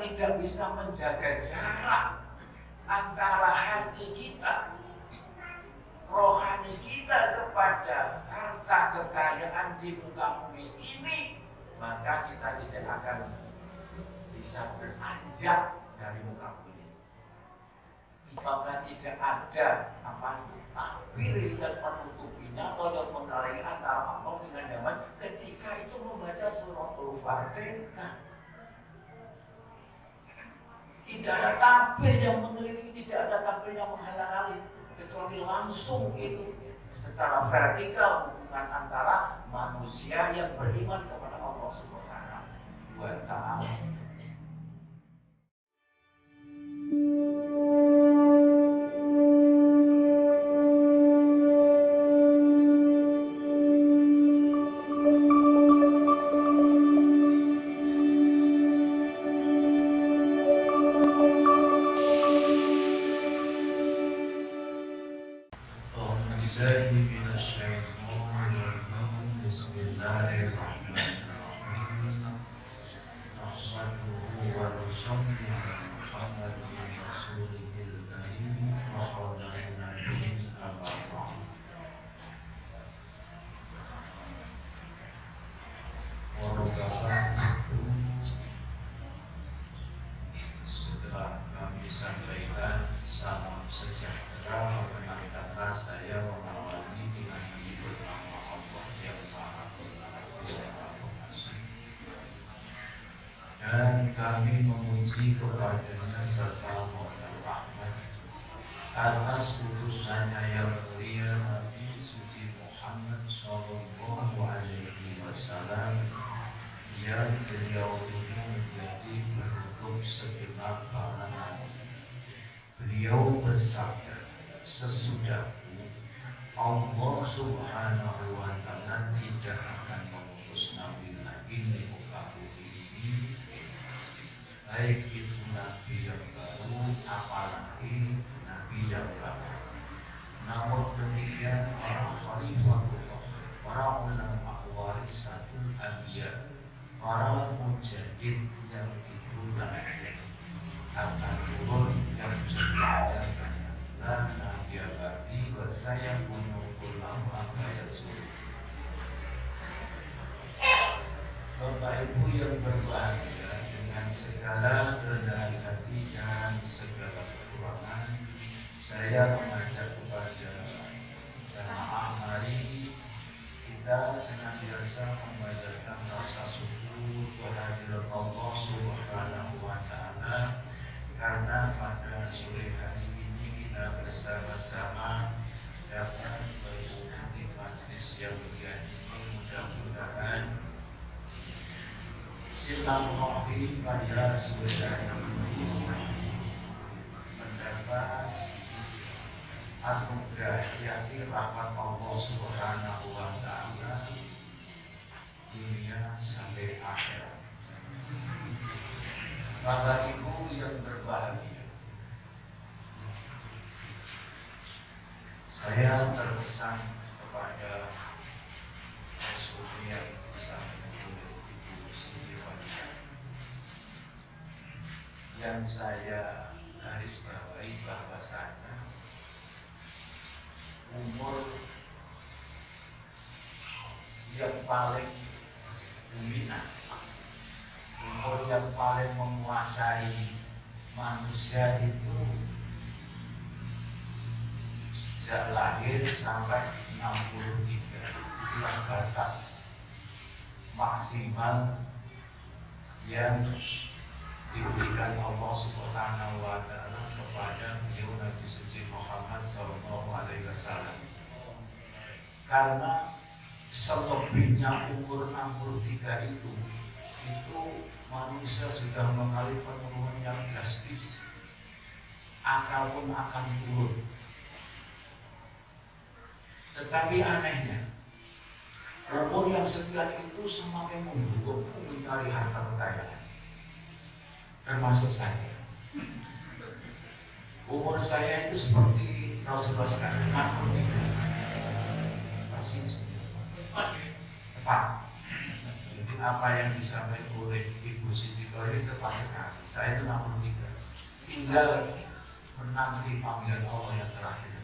tidak bisa menjaga jarak antara hati kita, rohani kita kepada harta kekayaan di muka bumi ini, maka kita tidak akan bisa beranjak dari muka bumi. Maka tidak ada takbir yang menutupinya atau yang menghalangi antara Allah dengan zaman ketika itu membaca suratul Fatihah. Tidak ada takbir yang mengelilingi, tidak ada takbir yang menghalang-halangi, kecuali langsung itu secara vertikal hubungan antara manusia yang beriman kepada Allah Subhanahu wa Ta'ala. Kami memuji kepadanya serta mohon rahmat atas utusannya yang mulia Nabi suci Muhammad Sallallahu Alaihi Wasallam yang beliau ini menjadi penutup segenap para nabi. Beliau bersabda, sesudahku Allah Subhanahu wa Ta'ala tidak akan mengutus nabi lagi di muka bumi ini, baik itu nabi yang baru apalagi nabi yang lama. Namun demikian para khalifahullah, para ulama warisatul anbiya, para mujadid yang ditulang akan turun yang jumlahnya dan nabi abadi saya menunggu lama kaya sulit. Bapak Ibu yang berbahagia, dengan segala kerendahan hati dan segala kekurangan, saya mengajak kepada jamaah mari kita senantiasa membacakan rasa syukur kehadirat Allah Subhanahu wa Ta'ala, karena pada sore hari ini kita bersama-sama dapat mengikuti majlis yang mulia ini. Mudah-mudahan silaturahim pada sore hari ini mendapat anugerah yakni rahmat Allah Subhanahu wa Ta'ala dunia sampai akhirat. Bapak Ibu yang berbahagia, saya terkesan kepada Rasul yang disampaikan Ibu Siti Fadiyah yang saya garis bawahi bahwasanya umur yang paling dominan, umur yang paling menguasai manusia itu sejak lahir sampai 63. Itulah batas maksimal yang diberikan Allah Subhanahu wa Ta'ala kepada beliau Nabi suci Muhammad Sallallahu Alaihi Wasallam. Karena selebihnya umur 63 itu manusia sudah mengalami penurunan yang drastis, akal pun akan turun. Tetapi anehnya, umur yang sekian itu semakin mendukung mencari harta kekayaan, termasuk saya. Umur saya itu seperti Rasulullah sekalian, persis tepat. Jadi apa yang disampaikan oleh Ibu Siti lebih tepatnya saya itu 63, tinggal menanti panggilan Allah yang terakhir.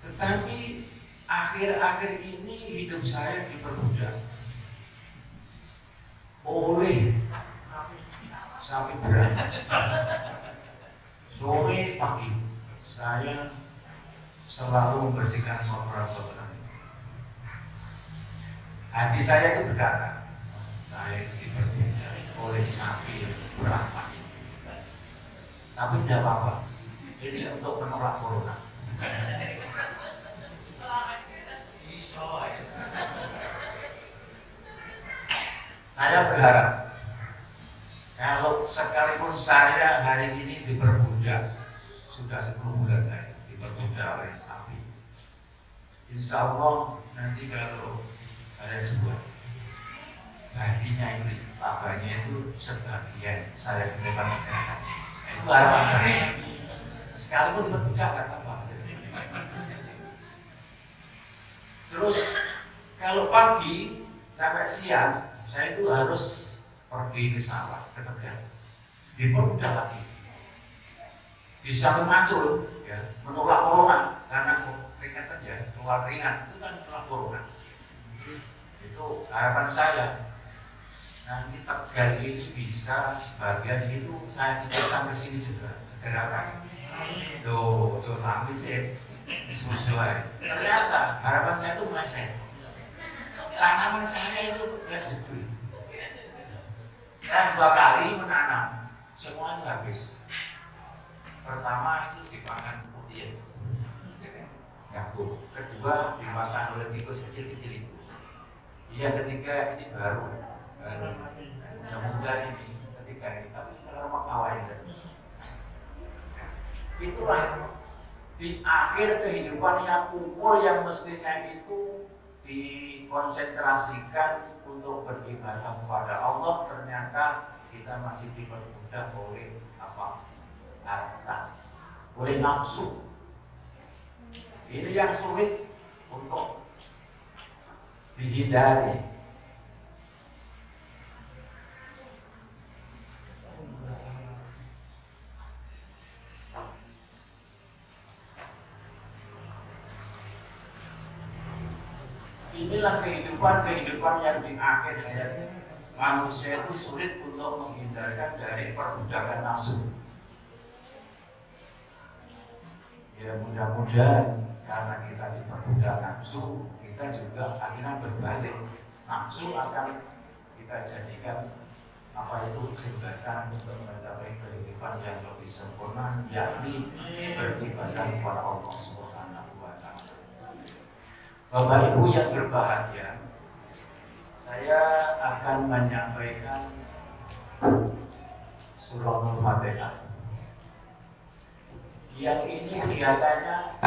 Tetapi akhir-akhir ini hidup saya dipermudah oleh sapi berat. Sore pagi saya selalu membersihkan kotoran-kotoran. Hati saya itu berkata, saya itu dipermudah oleh sapi berat pagi. Tapi tidak apa-apa, ini untuk menolak corona. Saya berharap kalau sekalipun saya hari ini diperbudak, sudah 10 bulan saya diperbudak oleh sapi, insya Allah nanti kalau ada dua, baginya itu, labanya itu sebagian saya berikan negara. Itu harapan saya. Sekalipun diperbudak kan apa? Terus kalau pagi sampai siang saya itu harus pergi ke sawah, ke Tegal, dipermudah lagi. Di samping Macul, ya, menolak corona karena keringat ya, keluar keringat itu kan menolak corona. Itu harapan saya. Nanti Tegal ini bisa sebagian itu saya titipkan ke sini juga, gerakan. Tuh, coba sih, sesuai. Ternyata harapan saya itu meleset. Tanaman saya itu nggak jedul. Saya 2 kali menanam, semuanya habis. Pertama itu dimakan putih, jagung. Kedua dimakan oleh tikus kecil-kecil itu. Yang ketiga ini baru muda ini, ketiga ini. Tapi kalau mau kawain, itulah di akhir kehidupan yang umur yang mestinya itu dikonsentrasikan untuk beribadah kepada Allah, ternyata kita masih dipermudah oleh harta, oleh nafsu. Ini yang sulit untuk dihindari. Inilah kehidupan yang di akhir hayat manusia itu sulit untuk menghindarkan dari perbudakan nafsu. Ya mudah-mudahan karena kita diperbudak nafsu, kita juga akhirnya berbalik. Nafsu akan kita jadikan jembatan untuk mencapai kehidupan yang lebih sempurna, yakni beribadah kepada Allah Subhanahu wa Ta'ala. Bapak Ibu yang berbahagia, saya akan menyampaikan surah Al-Fatihah. Yang ini kelihatannya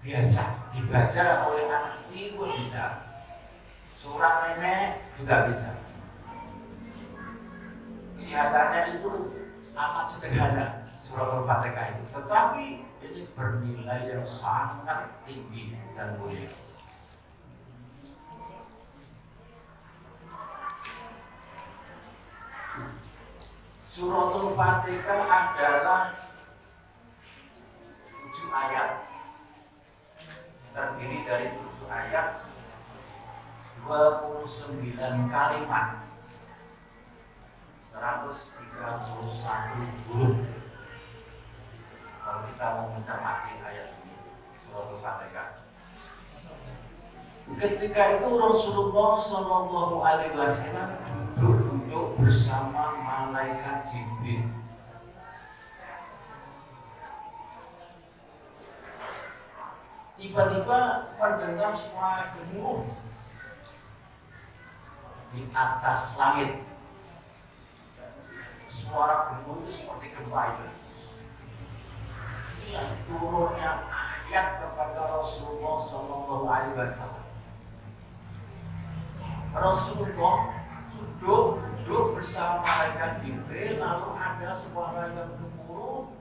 biasa dibaca oleh anak kecil pun bisa, surah nenek juga bisa. Kelihatannya itu amat sederhana surah Al-Fatihah itu, tetapi ini bernilai yang sangat tinggi dan mulia. Surah Al-Fatihah adalah 7 ayat, terdiri dari 7 ayat, 29 kalimat, 131 huruf. Kalau kita mau mencermati ayat ini, surah Al-Fatihah. Ketika itu Rasulullah Shallallahu Alaihi Wasallam duduk bersama malaikat Jibril. Tiba-tiba mendengar suara gemuruh di atas langit. Suara gemuruh itu seperti gempa itu. Ini turunnya ayat kepada Rasulullah Shallallahu Alaihi Wasallam. Rasulullah duduk bersama malaikat Jibril, lalu ada suara yang gemuruh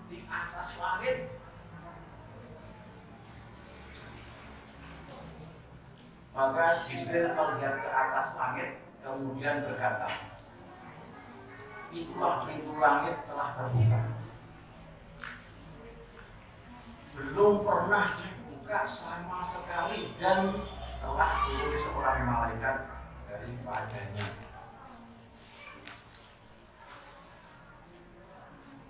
di atas langit. Maka Jibril melihat ke atas langit, kemudian berkata, itulah pintu langit telah terbuka. Belum pernah dibuka sama sekali dan telah turun seorang malaikat daripadanya.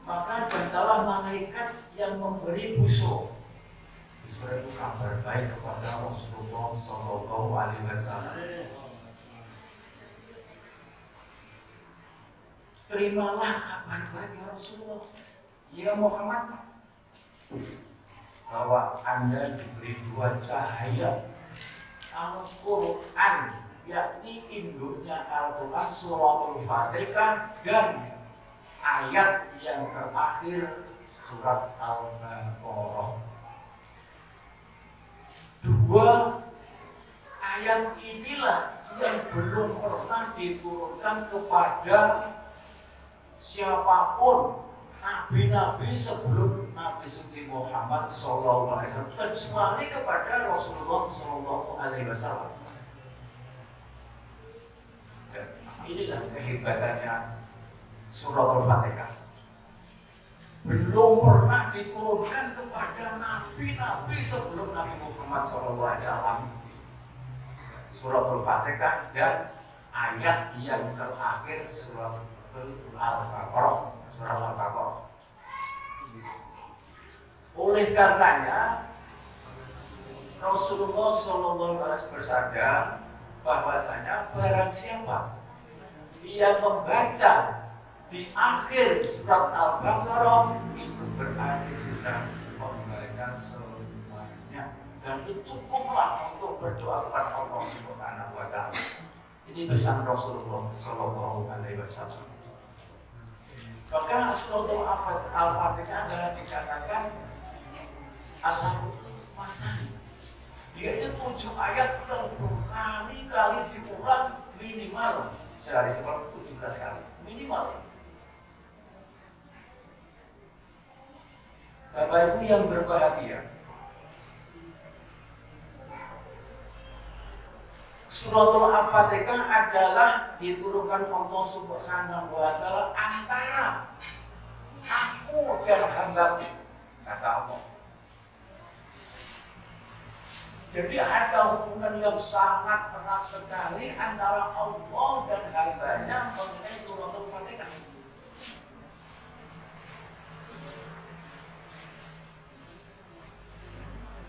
Maka datanglah malaikat yang memberi busur. Busur itu kabar baik kepada Rasulullah Shallallahu Alaihi Wasallam. Terimalah kabar baik ya Rasulullah, ya Muhammad, bahwa Anda diberi dua cahaya Al-Quran, yakni induknya Al-Quran Suratul Fatihah dan ayat yang terakhir surat Al-Baqarah. Dua ayat inilah yang belum pernah diturunkan kepada siapapun nabi-nabi sebelum Nabi suci Muhammad SAW, kecuali kepada Rasulullah SAW. Inilah kehebatannya surat Al-Fatihah. Belum pernah diturunkan kepada nabi-nabi sebelum Nabi Muhammad SAW. Surat Al-Fatihah dan ayat yang terakhir surat Al-Baqarah. Surat Al-Baqarah. Oleh karenanya Rasulullah SAW bersabda bahwasanya barang siapa yang membaca di akhir surat Al-Baqarah itu berarti sudah membaca semuanya, dan itu cukuplah untuk berdoa kepada Allah Subhanahu wa Ta'ala. Ini pesan Rasulullah Shallallahu Alaihi Wasallam. Maka Suratul Al-Fatihah adalah dikatakan asal masani. Dia itu 7 ayat yang berkali-kali diulang minimal sehari seperti 17 kali minimal. Bapak Ibu yang berbahagia, Suratul Al-Fatihah adalah diturunkan Allah Subhanahu wa Ta'ala antara aku dan hambaku, kata Allah. Jadi ada hubungan yang sangat erat sekali antara Allah dan hambanya mengenai Suratul Fatihah.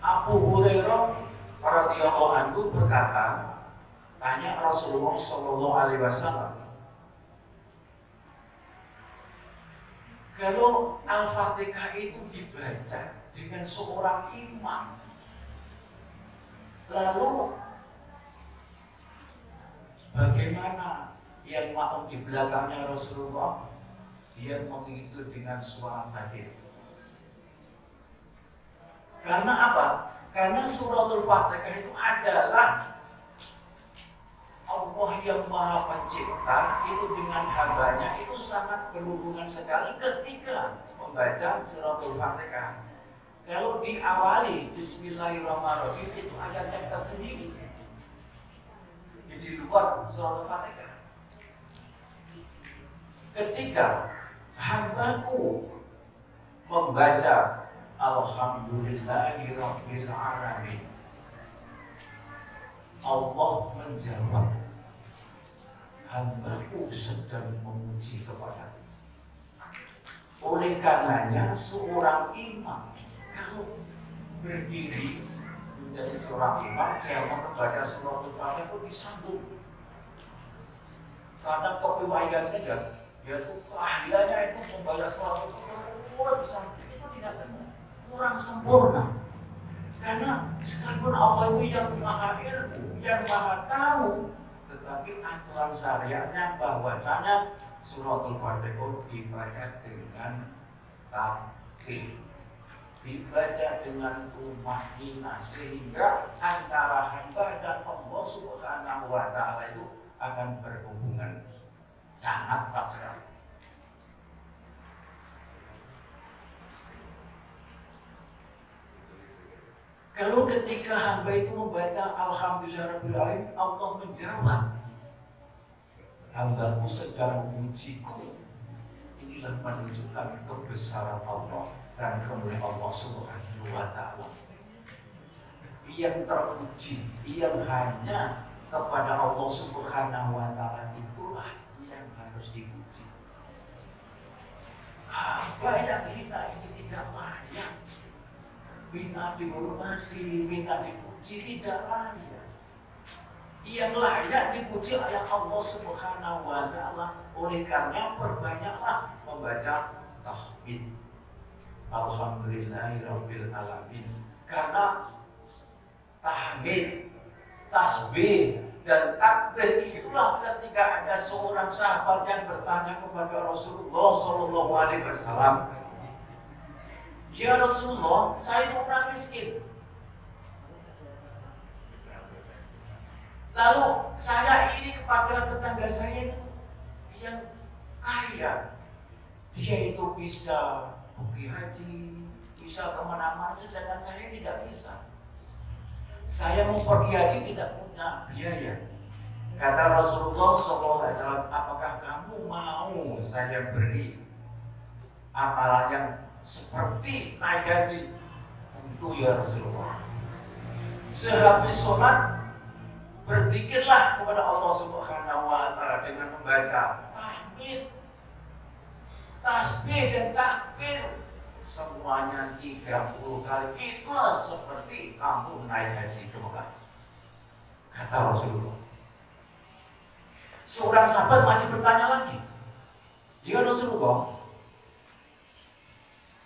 Abu Hurairah radhiyallahu anhu berkata, tanya Rasulullah Shallallahu Alaihi Wasallam, kalau Al-Fatihah itu dibaca dengan seorang imam, lalu bagaimana yang makmum di belakangnya Rasulullah? Dia mengikuti dengan suara batin. Karena apa? Karena Suratul Fatihah itu adalah Allah yang Maha Pencipta itu dengan hambanya itu sangat berhubungan sekali ketika membaca Suratul Fatihah. Kalau diawali Bismillahirrahmanirrahim itu ayatnya tersendiri di luar Suratul Fatihah. Ketika hambaku membaca Alhamdulillahirabbil alamin, Allah menjawab, hambaku sedang memuji kepada. Oleh karenanya seorang imam kalau berdiri menjadi seorang imam, jangan membaca Suratul Fatihah itu disambung. Karena kepiwaiannya yaitu keahliannya itu membaca Suratul Fatihah disambung, itu tidak benar, kurang sempurna. Karena sekalipun Allah itu yang maha ilmu, yang maha tahu, tetapi aturan syariatnya bahwasanya Suratul Fatihah dibaca dengan tartil, dibaca dengan tumakinah, sehingga antara hamba dan Allah Subhanahu wa Ta'ala itu akan berhubungan sangat erat sekali. Kalau ketika hamba itu membaca Alhamdulillahirrahmanirrahim, Allah menjawab, hambaku sedang memujiku. Inilah menunjukkan kebesaran Allah dan kemuliaan Allah Subhanahu wa Ta'ala. Yang terpuji, yang hanya kepada Allah Subhanahu wa Ta'ala itulah yang harus dipuji. Hamba yang kita ini tidak layak, minta dihormati, minta dipuji, tidak layak. Yang layak dipuji oleh Allah Subhanahu wa Ta'ala. Oleh karena perbanyaklah membaca tahmid, Alhamdulillahirabbil alamin. Karena tahmid, tasbih dan takbir itulah ketika ada seorang sahabat yang bertanya kepada Rasulullah Shallallahu Alaihi Wasallam, ya Rasulullah, saya itu orang miskin. Lalu saya ini kepada tetangga saya itu yang kaya, dia itu bisa pergi haji, bisa kemana-mana, sedangkan saya tidak bisa. Saya mau pergi haji tidak punya biaya. Kata Rasulullah SAW, apakah kamu mau saya beri amalan yang seperti naik haji? Tentu ya Rasulullah. Sehabis sholat, berzikirlah kepada Allah Subhanahu wa Ta'ala dengan membaca tahmid, tasbih dan takbir. Semuanya 30 kali. Itulah seperti kamu naik haji ke Mekah, kata Rasulullah. Seorang sahabat masih bertanya lagi, ya Rasulullah,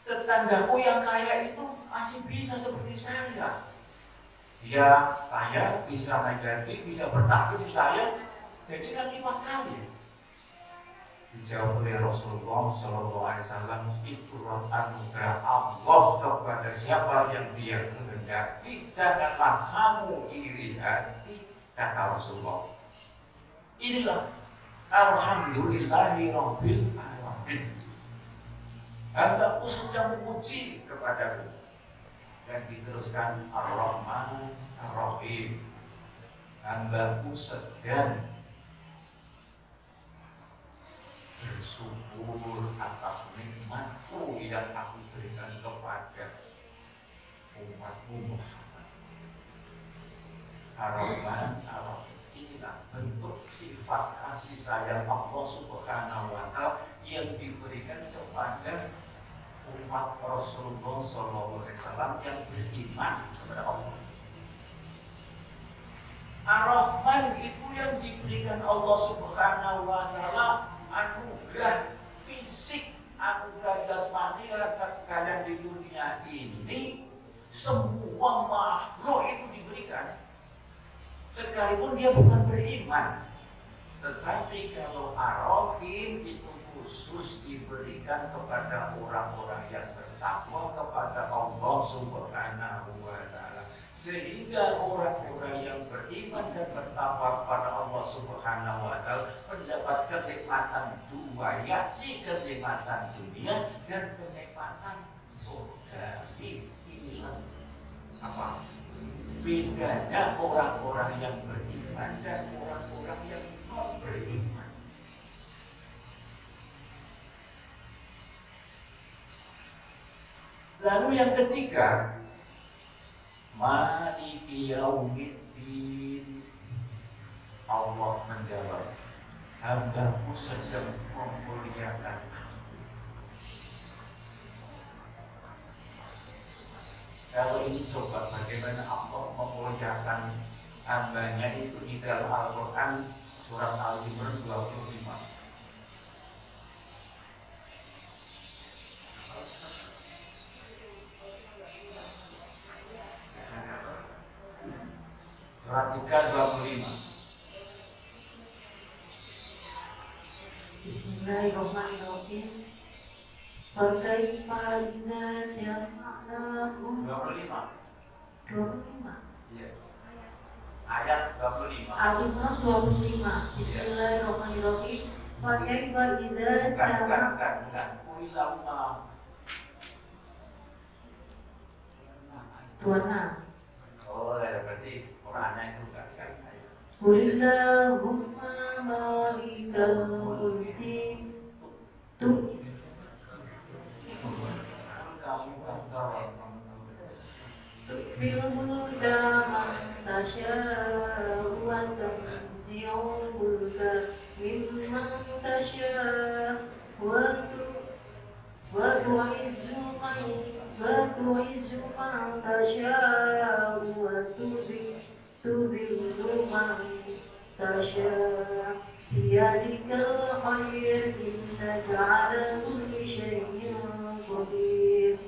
tetanggaku yang kaya itu masih bisa seperti saya. Dia kaya, bisa naik haji, bisa bertakbir saya, jadi kan 5 kali. Dijawab oleh Rasulullah Shallallahu Alaihi Wasallam, itulah anugerah Allah kepada siapa yang Dia kehendaki. Janganlah kamu iri hati, kata Rasulullah. Inilah Alhamdulillahirabbil alamin. Hambaku sedang memuji kepadaku. Dan diteruskan Ar-Rahman Ar-Rahim. Hambaku sedang bersyukur atas nikmatku yang aku berikan kepada umatmu Muhammad. Ar-Rahman Ar-Rahim, inilah bentuk sifat kasih sayang Allah Subhanahu wa Ta'ala yang diberikan kepada umat Rasulullah SAW yang beriman kepada Allah. Ar-Rahman itu yang diberikan Allah Subhanahu wa Ta'ala anugerah fisik, anugerah jasmani kalian di dunia ini. Semua makhluk itu diberikan, sekalipun dia bukan beriman. Tetapi kalau Ar-Rahim itu khusus diberikan kepada orang-orang yang bertakwa kepada Allah Subhanahu wa Ta'ala, sehingga orang-orang yang beriman dan bertakwa kepada Allah Subhanahu wa Ta'ala mendapat kenikmatan dua, yakni kenikmatan dunia dan kenikmatan surga. Inilah apa bedanya orang-orang yang beriman dan orang-orang yang non beriman. Lalu yang ketiga, Maliki yaumiddin. Allah menjawab, hambaku sedang memuliakan aku. Kalau ini coba bagaimana Allah memuliakan hambanya itu di dalam Al-Quran surat Al-Imran 25. Perhatikan 25. Bismillahirrahmanirrahim. Fakaifa idza jama'nahum. 25. 25. Iya. Ayat 25. Al-Imran 25. Bismillahirrahmanirrahim. Fakaifa idza jama'nahum. Bukan. Kuilahuma. 26. Oh ya berarti Qurannya itu enggak saya. Qulillahumma malikal mulki Kamu kasar. tu'til mulka man tasha'u wa tanzi'ul mulka mimman tasha'u wa tu'izzu man tasha'u wa tudhillu man tasha'u biyadikal khair innaka 'ala kulli syai'in qadir.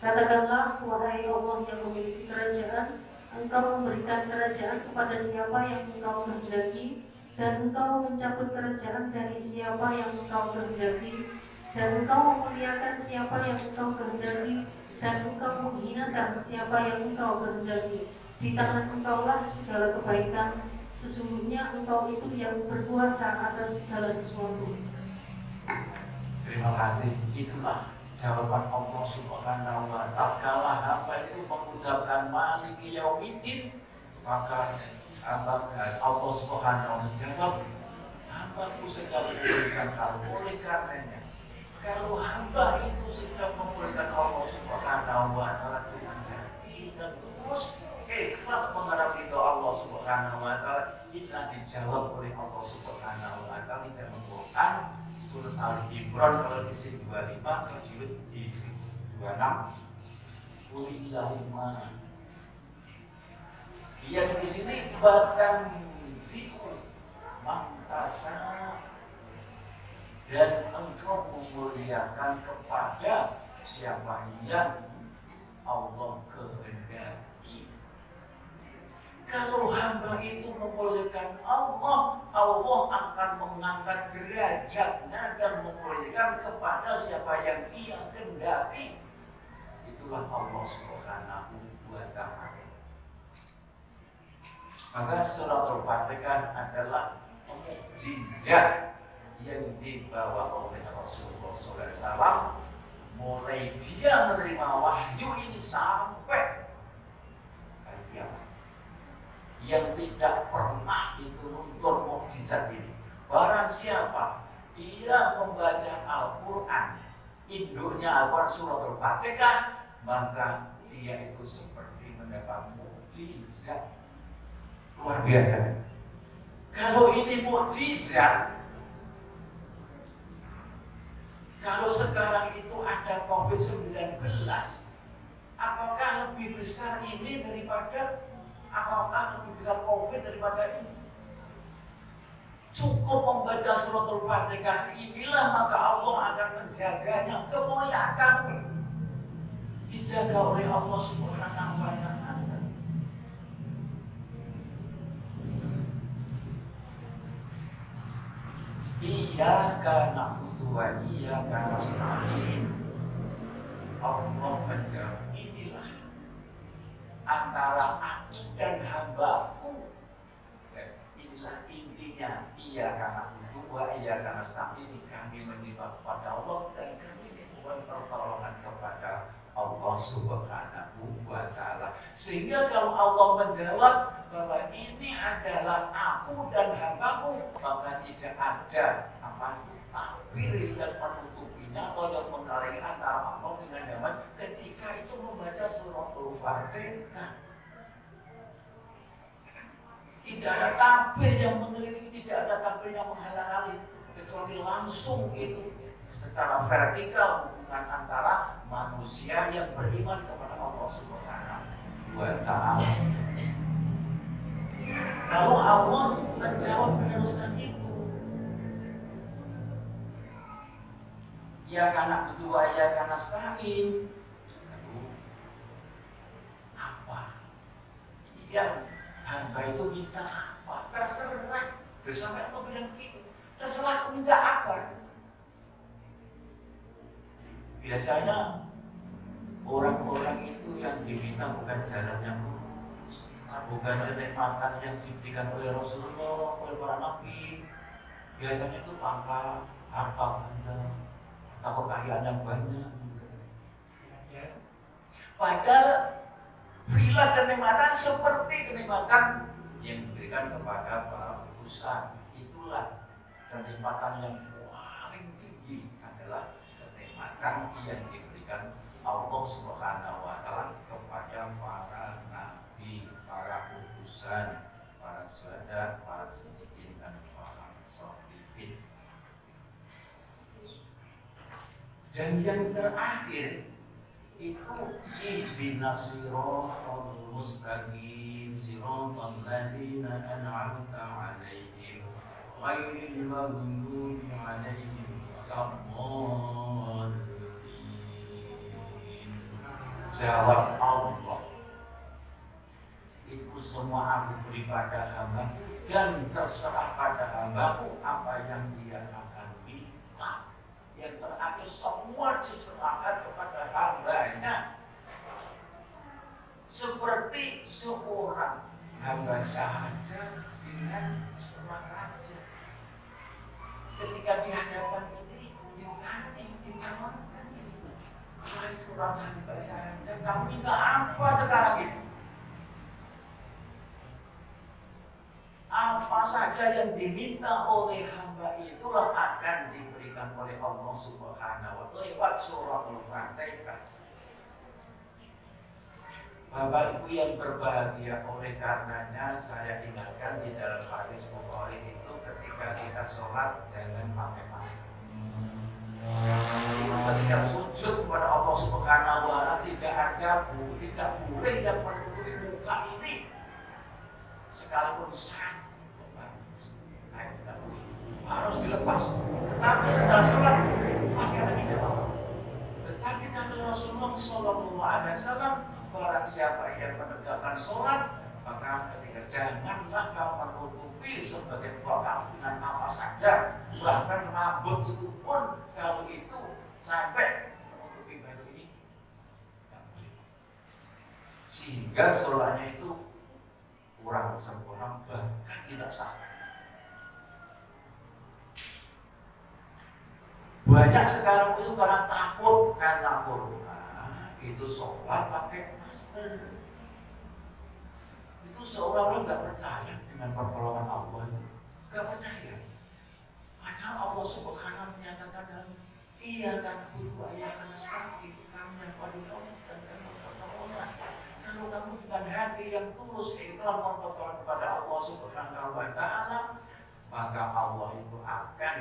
Katakanlah, wahai Allah yang memiliki kerajaan, Engkau memberikan kerajaan kepada siapa yang Engkau kehendaki, dan Engkau mencabut kerajaan dari siapa yang Engkau kehendaki, dan Engkau memuliakan siapa yang Engkau kehendaki, dan Engkau menghinakan siapa yang Engkau kehendaki. Di tangan Engkaulah segala kebaikan, sesungguhnya Engkau itu yang berkuasa atas segala sesuatu. Terima kasih. Itulah jawaban Allah Subhanahu wa ta'ala. Hamba itu mengucapkan Maliki Yaumiddin, maka Allah Subhanahu wa ta'ala menjawab, hambaku sedang memberikan hal. Oleh karenanya, kalau hamba itu sedang memberikan Allah Subhanahu wa ta'ala dan terus ikhlas mengharap ridho Allah Subhanahu wa ta'ala, bisa dijawab oleh Allah Subhanahu wa ta'ala dalam Quran surat Al-Imran kalau di sini 25, kalau di 26. Qulillahumma. Yang di sini bahkan zikrul mantasa, dan engkau memuliakan kepada siapa yang Allah kehendaki. Kalau hamba itu memuliakan Allah, Allah akan mengangkat derajatnya dan memuliakan kepada siapa yang Ia kehendaki. Itulah Allah Subhanahu wa ta'ala. Maka surat Al-Fatihah adalah mukjizat yang dibawa oleh Rasulullah SAW mulai dia menerima wahyu ini sampai hari kiamat. Yang tidak pernah itu luntur mukjizat ini. Barang siapa ia membaca Al-Quran, induknya Al-Quran surat Al-Fatihah, maka dia itu seperti mendapat mukjizat luar biasa. Kalau ini mukjizat, kalau sekarang itu ada COVID-19, apakah lebih besar ini daripada, apakah lebih besar COVID daripada ini? Cukup membaca surat Al-Fatihah inilah, maka Allah akan menjaganya. Kemuliaan kamu dijaga oleh Allah Subhanahu wa ta'ala. Iyyaka na'budu wa iyyaka nasta'in. Allah menjawab, inilah antara aku dan hambaku. Inilah intinya, iyyaka na'budu wa iyyaka nasta'in. Kami menyembah kepada Allah dan kami mohon pertolongan kepada Allah Subhanahu wa ta'ala. Sehingga kalau Allah menjawab bahwa ini adalah aku dan hambaku, maka tidak ada takbir yang menutupinya atau yang menghalangi antara Allah dengan hamba ketika itu membaca surat Al-Fatihah. Tidak ada takbir yang mengelilingi, tidak ada takbir yang menghalang-halangi, kecuali langsung itu secara vertikal hubungan antara manusia yang beriman kepada Allah Subhanahu wa ta'ala. Kalau Allah menjawab meneruskan itu, ya karena berdua, ya karena nasta'in. Apa yang hamba itu minta apa? Terserah. Sampai Allah bilang gitu, terserah aku minta apa. Biasanya orang-orang itu yang diminta bukan jalan yang lurus, bukan kenikmatan yang diberikan oleh Rasulullah, oleh para nabi. Biasanya itu pangkat, harta benda, atau kekayaan yang banyak. Padahal Berilah kenikmatan seperti kenikmatan yang diberikan kepada para utusan. Itulah kenikmatan yang paling tinggi adalah kenikmatan yang diberikan Allah Subhanahu wa Ta'ala kepada para nabi, para utusan, para syuhada, para siddiqin dan para sholihin. Dan yang terakhir itu ihdinas siratal mustaqim siratal ladzina an'amta 'alaihim ghairil maghdubi 'alaihim waladdallin. Jawab Allah, itu semua aku beri pada hamba dan terserah pada hambaku apa yang dia akan minta. Yang terakhir semua diserahkan kepada hambanya. Seperti seorang hamba saja dengan seorang raja. Ketika di hadapan ini ditawarkan itu, wahai seorang hamba saja, kamu minta apa sekarang ini? Apa saja yang diminta oleh hamba itulah akan diberikan oleh Allah Subhanahu wa Ta'ala lewat suratul Fatihah. Bapak Ibu yang berbahagia, oleh karenanya saya ingatkan di dalam hadis Bukhari itu ketika kita sholat jangan pakai masker. Ketika sujud kepada Allah Subhanahu wa Ta'ala tidak boleh yang menutupi muka ini, sekalipun satu harus dilepas. Tetapi setelah sholat pakai lagi tidak apa. Tetapi kata Rasulullah Sallallahu Alaihi Wasallam, barang siapa yang menegakkan sholat, maka ketika janganlah kau menutupi sebagian kamu dengan apa saja, bahkan rambut itu pun kalau itu sampai menutupi baju ini, sehingga sholatnya itu kurang sempurna bahkan tidak sah. Banyak sekarang itu karena takut karena corona itu sholat pakai masker. Itu seolah-olah nggak percaya dengan pertolongan Allah, nggak percaya. Padahal Allah Subhanahu menyatakan dalam iya kan kudu ayat nastaqim kamu yang paling Allah dan kamu pertolongan. Kalau kamu bukan hati yang tulus ikhlas berpertolongan kepada Allah Subhanahu wa Ta'ala, maka Allah itu akan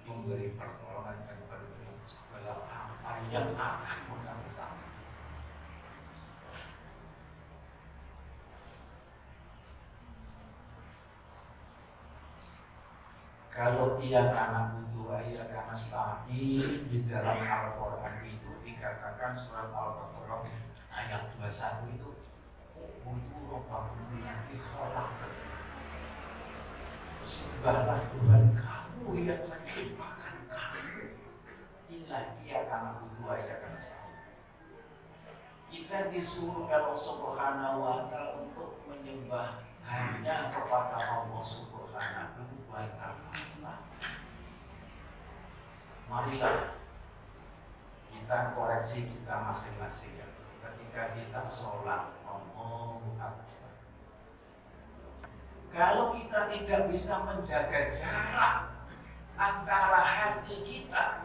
memberi pertolongan kepada segala apa yang akan mengganggu kamu. Kalau ia karena butuh, ia karena nasta'in, di dalam Al-Quran itu dikatakan surat Al-Baqarah ayat 21 itu butuh robbakum yang dikhalaqkan. Sembahlah Tuhan kamu yang menciptakan kamu. Inilah dia karena butuh, ia karena nasta'in. Kita disuruh Allah Subhanahu wa Ta'ala untuk menyembah hanya kepada Allah Subhanahu wa Ta'ala. Marilah kita koreksi kita masing-masing. Ketika kita sholat, Allahu Akbar, kalau kita tidak bisa menjaga jarak antara hati kita,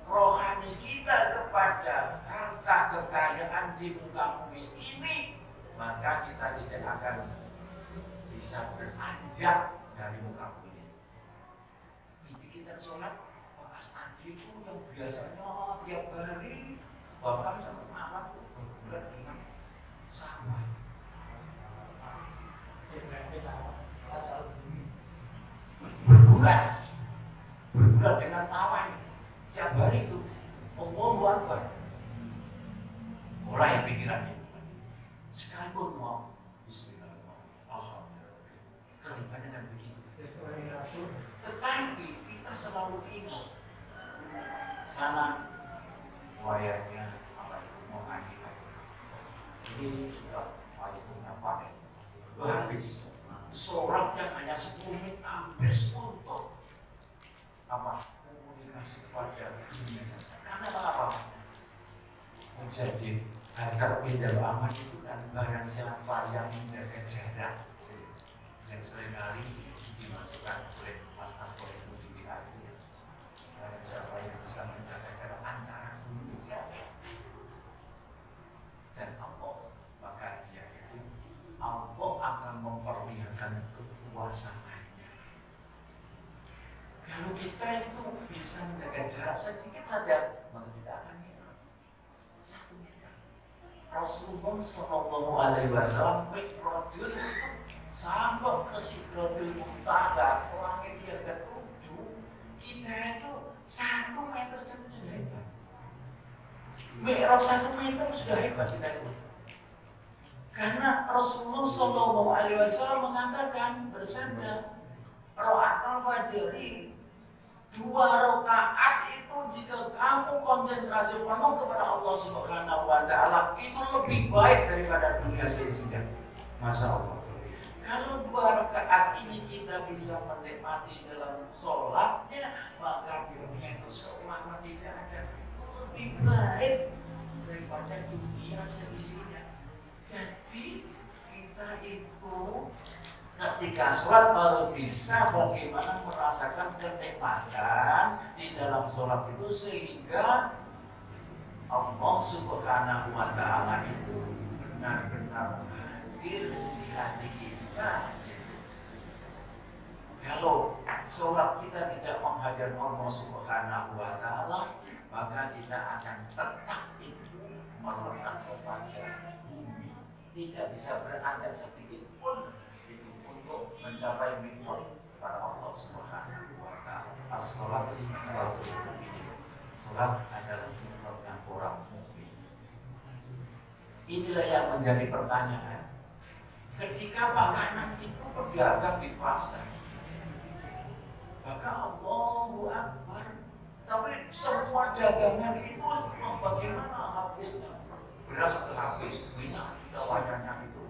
rohani kita kepada harta kekayaan di muka bumi ini, maka kita tidak akan bisa beranjak dari muka bumi. Jadi kita sholat tadi itu yang biasanya tiap hari bahkan sampai malam itu berbulan dengan sawah. Berbulan dengan sawah tiap hari itu. Allahu Akbar. Mulai pikirannya. Sekalipun mau Bismillahirrahmanirrahim. Alhamdulillah. Kelihatannya kan begitu. Tetapi kita selalu ingat sana wayarnya apa itu mau ngaji ini sudah waktunya pakai habis sholatnya hanya 10 menit habis untuk apa komunikasi kepada dunia saja. Karena apa menjadi hazard beda amat itu kan barang siapa yang menjaga jarak yang seringkali dimasukkan oleh Mas Anto itu di pihak itu. Barang siapa yang bisa menjaga jarak antara dunia dan Allah, maka dia itu Allah akan memperlihatkan kekuasaannya. Kalau kita itu bisa menjaga jarak sedikit saja, maka kita akan hilang 1 meter. Rasulullah Shallallahu Alaihi Wasallam mikrojul itu sampai ke Sidratul Muntaha, ke langit yang ke-7. Kita itu 1 meter saja sudah hebat. Mikroj 1 meter sudah hebat kita itu. Karena Rasulullah Shallallahu Alaihi Wasallam mengatakan bersabda, Rakaat fajri 2 rakaat itu jika kamu konsentrasi penuh kepada Allah Subhanahu wa Ta'ala itu lebih baik daripada dunia seisinya. Masya Allah. Kalau 2 rakaat ini kita bisa menikmati dalam sholatnya, maka dunia itu selama tidak ada itu lebih baik daripada dunia seisinya. Jadi kita itu ketika sholat baru bisa bagaimana merasakan kenikmatan di dalam sholat itu sehingga Allah Subhanahu wa Ta'ala itu benar-benar hadir di hati kita. Kalau sholat kita tidak menghadirkan Allah Subhanahu wa Ta'ala, maka kita akan tetap itu melekat kepada bumi, tidak bisa beranjak sedikit pun untuk mencapai mimpi kepada Allah Subhanahu wa Ta'ala. As-salatu mi'ratul mu'minin. Salat adalah mi'rajnya orang mukmin. Inilah yang menjadi pertanyaan. Ketika makanan itu berdagang di pasar, maka Allahu Akbar. Tapi semua dagangan itu bagaimana habisnya? Beras sudah habis, minyak sudah wajahnya itu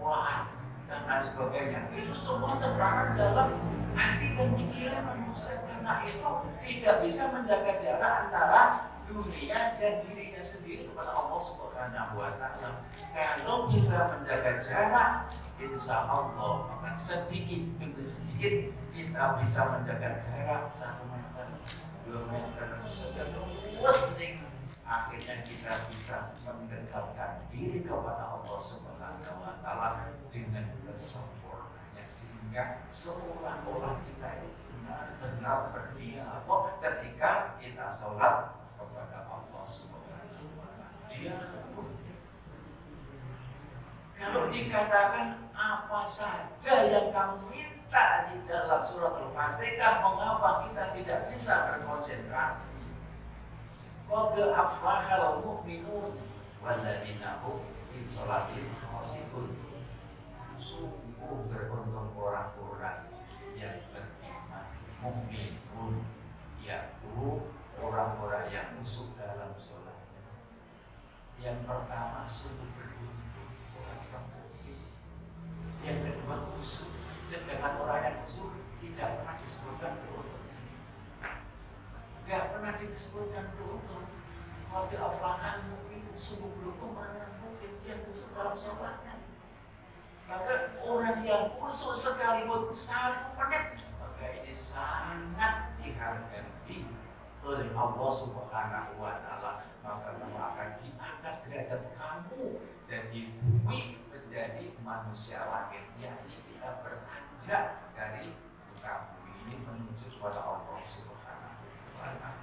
wah dan lain sebagainya. Itu semua tertanam dalam hati dan pikiran manusia. Karena itu tidak bisa menjaga jarak antara dunia dan dirinya sendiri kepada Allah Subhanahu wa Ta'ala. Kalau bisa menjaga jarak, insya Allah maka sedikit demi sedikit kita bisa menjaga jarak 1 meter, 2 meter, sudah terus akhirnya kita bisa mendekatkan diri kepada Allah Subhanahu wa Ta'ala dengan kesempurnanya sehingga seolah-olah kita itu benar-benar berdialog ketika kita sholat kepada Allah Subhanahu wa Ta'ala. Dialog. Kalau dikatakan apa saja yang kamu minta di dalam surat Al-Fatihah, mengapa kita tidak bisa berkonsentrasi? Qad aflahal mu'minun walladzina hum fi sholatihim khashi'un. Sungguh beruntung orang-orang yang beriman, mukminun, yaitu orang-orang yang khusyuk dalam sholatnya. Yang pertama sungguh beruntung orang mukmin. Yang kedua khusyuk. Sedangkan orang yang khusyuk tidak pernah disebutkan beruntung. Gak pernah disebutkan beruntung. Qad aflahal mu'minun, sungguh beruntung orang mukmin yang khusyuk dalam sholatnya. Maka orang yang khusyuk sekalipun 1 menit, maka ini sangat dihargai oleh Allah Subhanahu wa Ta'ala. Maka kamu akan diangkat derajat kamu jadi bumi menjadi manusia langit, yakni kita beranjak dari muka bumi ini menuju kepada Allah Subhanahu wa Ta'ala.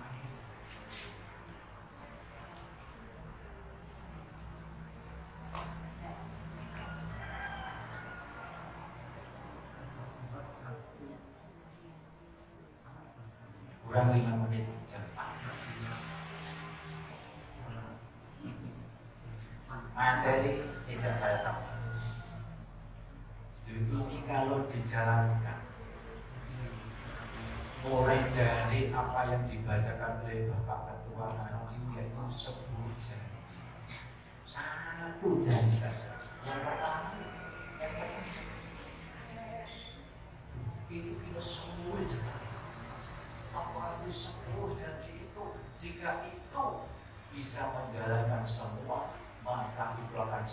Kurang 5 menit jam 4. Materi tidak saya tahu. Ini kalau dijalankan mulai dari apa yang dibacakan oleh Bapak Ketua nanti yaitu 10 jari. 1 jari saja. Yang pertama, itu sulit sekali. Apalagi 10 janji itu, jika itu bisa menjalankan semua, maka itu akan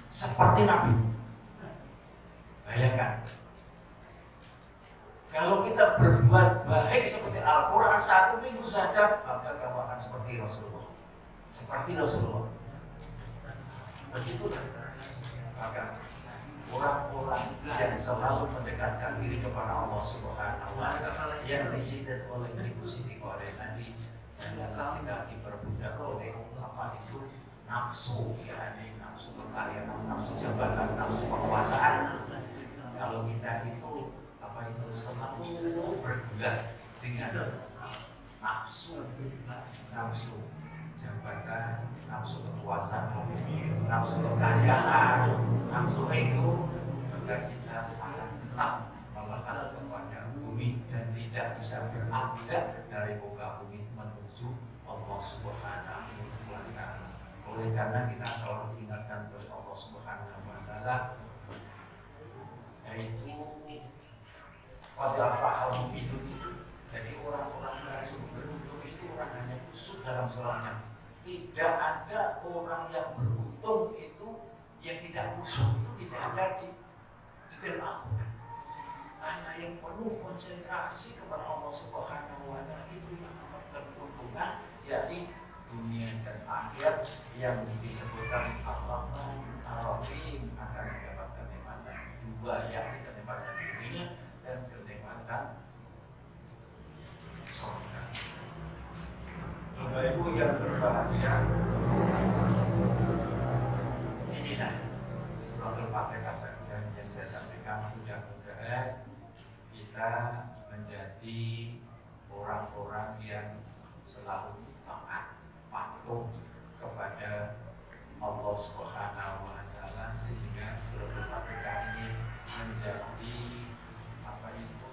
seperti Nabi. Bayangkan, kalau kita berbuat baik seperti Al-Quran 1 minggu saja, maka kamu akan seperti Rasulullah. Seperti Rasulullah. Begitu. Maka orang-orang yang selalu mendekatkan diri kepada Allah Subhanahu wa Ta'ala yang disebut oleh Ibu Siti Qadir tadi, janganlah kita diperbudak oleh apa itu nafsu, yakni nafsu kekayaan, nafsu jabatan, nafsu kekuasaan. Kalau kita itu apa itu selalu bergulat dengan nafsu jabatan, nafsu kekuasaan, nafsu kekayaan, nafsu itu, maka kita akan tetap melekat kepada bumi dan tidak bisa beranjak dari muka bumi menuju Allah Subhanahu wa Ta'ala. Oleh karena kita selalu diingatkan oleh Allah Subhanahu wa Ta'ala, yaitu pada faham itu. Jadi orang-orang yang beruntung itu orang hanya khusus dalam sholatnya. Tidak ada orang yang beruntung itu yang tidak khusyuk, itu tidak ada di dalam Al-Quran. Anak yang penuh konsentrasi kepada Allah Subhanahu wa Ta'ala itu yang mendapatkan keuntungan, yakni dunia dan akhirat, yang disebutkan Ar-Rahman Ar-Rahim akan mendapatkan kenikmatan dua, yakni kenikmatan dunia dan kenikmatan surga. Bapak Ibu yang berbahagia, inilah suratul Fatihah yang saya sampaikan. Mudah-mudahan kita menjadi orang-orang yang selalu taat, patuh kepada Allah Subhanahu wa Ta'ala, sehingga suratul Fatihah ini menjadi apa itu?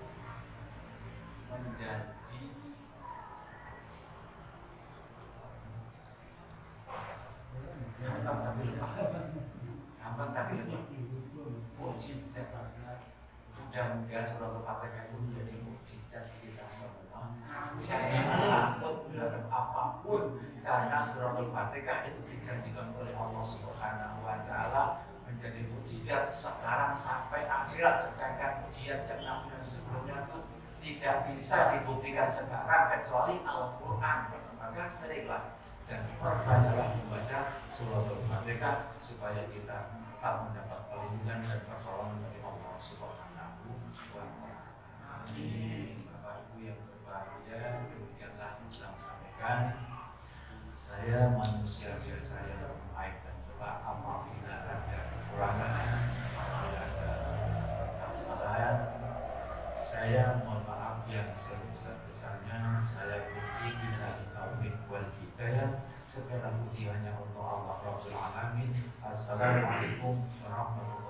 Menjadi mukjizat. Mudah-mudahan suratul Fatihah itu menjadi mukjizat kita semua. Jangan takut dalam apapun, karena suratul Fatihah itu dijanjikan oleh Allah Subhanahu wa Ta'ala menjadi mukjizat sekarang sampai akhirat. Sedangkan ujian yang nabi sebelumnya itu tidak bisa dibuktikan sekarang kecuali Al-Quran. Maka seringlah dan perbanyaklah membaca suratul Fatihah supaya kita tetap mendapat perlindungan dan pertolongan dari Allah Subhanahu wa Ta'ala. Amin. Bapak Ibu yang berbahagia, demikianlah yang saya sampaikan. Saya manusia biasa yang baik dan coba apabila ada kekurangan, apabila ada kesalahan, saya mohon maaf yang sebesar-besarnya. Saya puji billahi taufiq wal hidayah. Segala puji hanya untuk Allah Rabbul Alamin. Assalamualaikum warahmatullahi wabarakatuh.